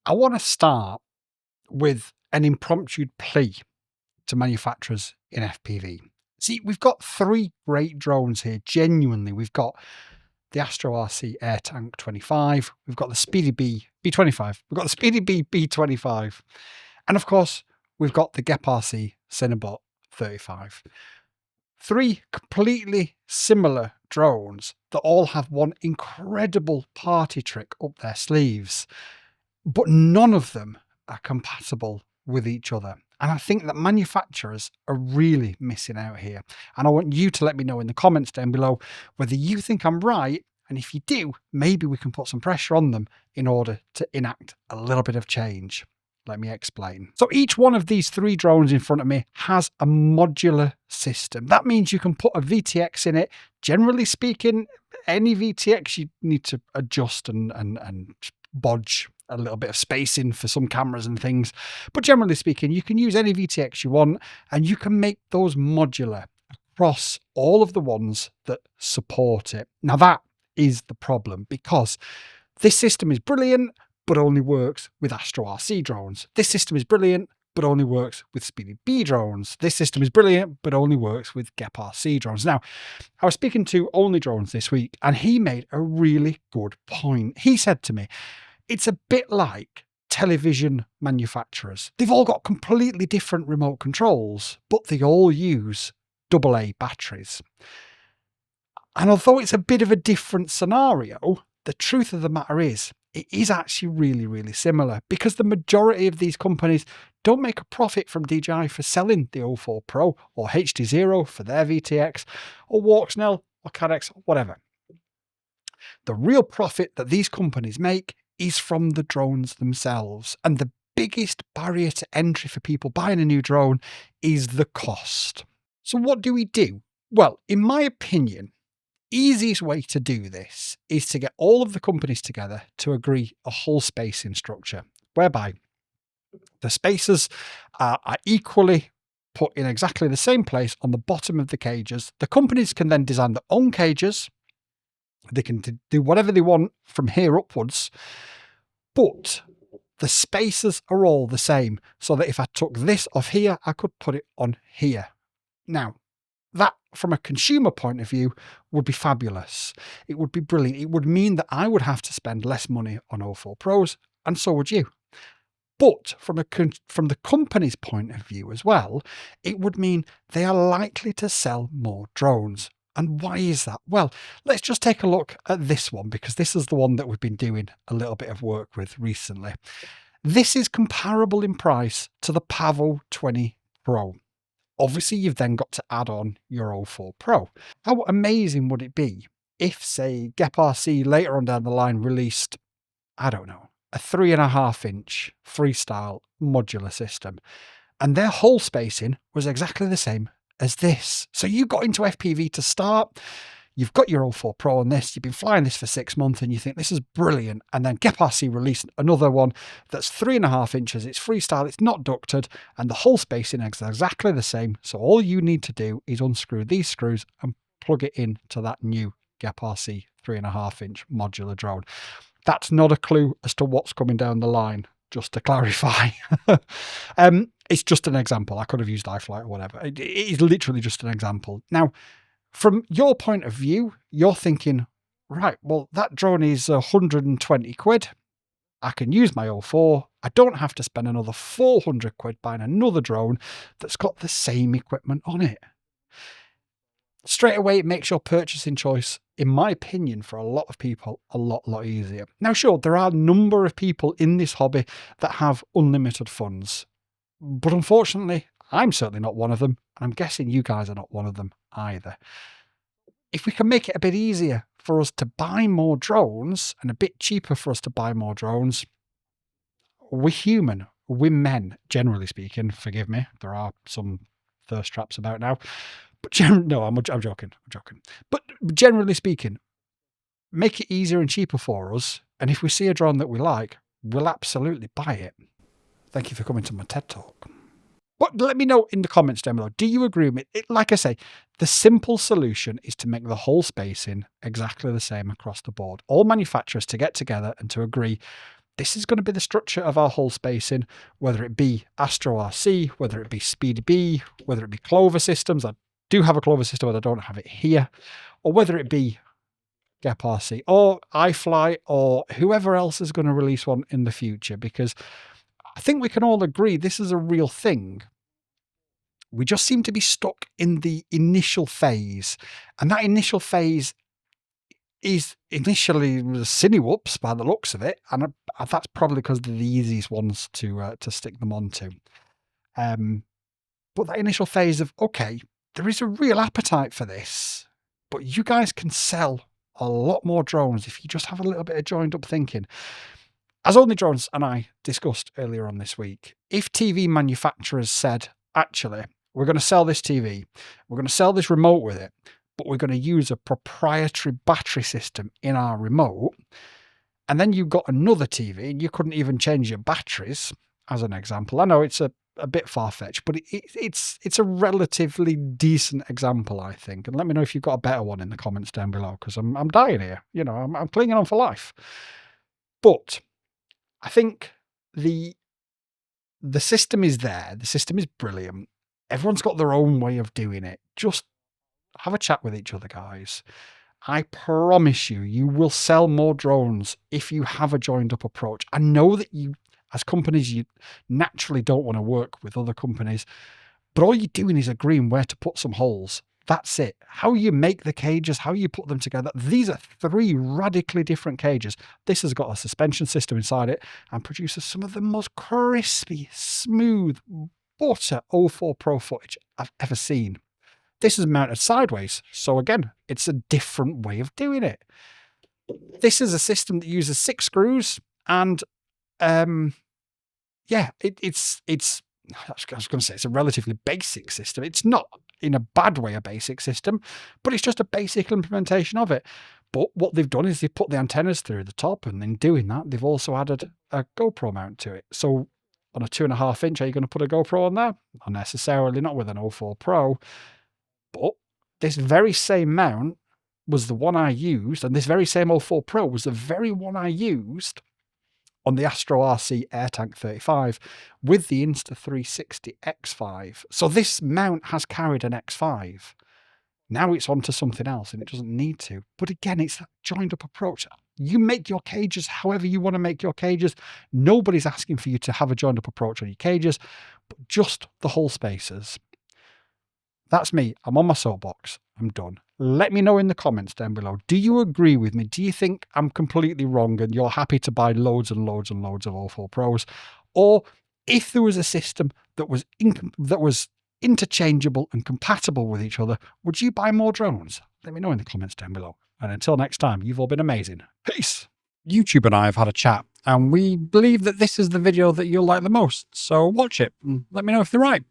I want to start with an impromptu plea to manufacturers in FPV. See, we've got three great drones here, genuinely. We've got the AstroRC Air Tank 25, we've got the SpeedyBee B25, we've got the SpeedyBee B25, and of course, we've got the GEPRC Cinebot 35. Three completely similar drones that all have one incredible party trick up their sleeves, but none of them are compatible with each other. And I think that manufacturers are really missing out here. And I want you to let me know in the comments down below whether you think I'm right. And if you do, maybe we can put some pressure on them in order to enact a little bit of change. Let me explain. So each one of these three drones in front of me has a modular system. That means you can put a VTX in it. Generally speaking, any VTX you need to adjust and bodge a little bit of spacing for some cameras and things. But generally speaking, you can use any VTX you want and you can make those modular across all of the ones that support it. Now that is the problem, because this system is brilliant, but only works with AstroRC drones. This system is brilliant, but only works with SpeedyBee drones. This system is brilliant, but only works with GEPRC drones. Now, I was speaking to Only Drones this week, and he made a really good point. He said to me, it's a bit like television manufacturers. They've all got completely different remote controls, but they all use AA batteries. And although it's a bit of a different scenario, the truth of the matter is, it is actually really, really similar, because the majority of these companies don't make a profit from DJI for selling the O4 Pro or HD0 for their VTX or Walksnail or Cadex or whatever. The real profit that these companies make is from the drones themselves. And the biggest barrier to entry for people buying a new drone is the cost. So what do we do? Well, in my opinion, easiest way to do this is to get all of the companies together to agree a whole spacing structure, whereby the spacers are equally put in exactly the same place on the bottom of the cages. The companies can then design their own cages. They can do whatever they want from here upwards, but the spacers are all the same, so that if I took this off here, I could put it on here. Now, that, from a consumer point of view, would be fabulous. It would be brilliant. It would mean that I would have to spend less money on O4 Pros, and so would you. But from the company's point of view as well, it would mean they are likely to sell more drones. And why is that? Well, let's just take a look at this one, because this is the one that we've been doing a little bit of work with recently. This is comparable in price to the Pavo 20 Pro. Obviously, you've then got to add on your O4 Pro. How amazing would it be if, say, GEPRC later on down the line released, I don't know, a 3.5-inch freestyle modular system, and their whole spacing was exactly the same as this. So you got into FPV to start, you've got your O4 Pro on this, you've been flying this for 6 months and you think this is brilliant, and then GEPRC released another one that's 3.5 inches, it's freestyle, it's not ducted, and the whole spacing is exactly the same. So all you need to do is unscrew these screws and plug it into that new GEPRC 3.5-inch modular drone. That's not a clue as to what's coming down the line, just to clarify. It's just an example. I could have used iFlight or whatever. It is literally just an example. Now, from your point of view, you're thinking, right, well, that drone is 120 quid. I can use my O4. I don't have to spend another 400 quid buying another drone that's got the same equipment on it. Straight away, it makes your purchasing choice, in my opinion, for a lot of people, a lot easier. Now, sure, there are a number of people in this hobby that have unlimited funds, but unfortunately, I'm certainly not one of them, and I'm guessing you guys are not one of them either. If we can make it a bit easier for us to buy more drones and a bit cheaper for us to buy more drones, we're human, we're men, generally speaking. Forgive me, there are some thirst traps about now. But no, I'm joking. But generally speaking, make it easier and cheaper for us. And if we see a drone that we like, we'll absolutely buy it. Thank you for coming to my TED Talk. But let me know in the comments down below, do you agree with me? Like I say, the simple solution is to make the whole spacing exactly the same across the board. All manufacturers to get together and to agree this is going to be the structure of our hull spacing, whether it be AstroRC, whether it be SpeedyBee, whether it be Clover systems. I do have a Clover system, but I don't have it here. Or whether it be GEPRC or iFly or whoever else is going to release one in the future, because I think we can all agree this is a real thing. We just seem to be stuck in the initial phase, and that initial phase is initially the cinny whoops by the looks of it, and that's probably because they're the easiest ones to stick them onto. But that initial phase of, okay, there is a real appetite for this, but you guys can sell a lot more drones if you just have a little bit of joined up thinking. As Only Drones and I discussed earlier on this week, if TV manufacturers said, actually, we're going to sell this TV, we're going to sell this remote with it, but we're going to use a proprietary battery system in our remote, and then you got another TV and you couldn't even change your batteries, as an example. I know it's a bit far-fetched, but it's a relatively decent example, I think. And let me know if you've got a better one in the comments down below, because I'm dying here. You know, I'm clinging on for life. But I think the system is there. The system is brilliant. Everyone's got their own way of doing it. Just have a chat with each other, guys. I promise you, you will sell more drones if you have a joined up approach. I know that you, as companies, you naturally don't want to work with other companies, but all you're doing is agreeing where to put some holes. That's it. How you make the cages, how you put them together. These are three radically different cages. This has got a suspension system inside it and produces some of the most crispy, smooth, butter 04 Pro footage I've ever seen. This is mounted sideways, so again, it's a different way of doing it. This is a system that uses 6 screws, and yeah, it's I was going to say it's a relatively basic system. It's not in a bad way a basic system, but it's just a basic implementation of it. But what they've done is they've put the antennas through the top, and in doing that, they've also added a GoPro mount to it. So on a 2.5 inch, are you going to put a GoPro on there? Not necessarily, not with an 04 Pro. But this very same mount was the one I used, and this very same 04 Pro was the very one I used on the AstroRC AirTank 35 with the Insta360 X5. So this mount has carried an X5. Now it's onto something else, and it doesn't need to. But again, it's that joined up approach. You make your cages however you want to make your cages. Nobody's asking for you to have a joined up approach on your cages, but just the hull spacers. That's me. I'm on my soapbox. I'm done. Let me know in the comments down below. Do you agree with me? Do you think I'm completely wrong and you're happy to buy loads and loads and loads of 04 Pros? Or if there was a system that was interchangeable and compatible with each other, would you buy more drones? Let me know in the comments down below. And until next time, you've all been amazing. Peace. YouTube and I have had a chat, and we believe that this is the video that you'll like the most. So watch it and let me know if they're right.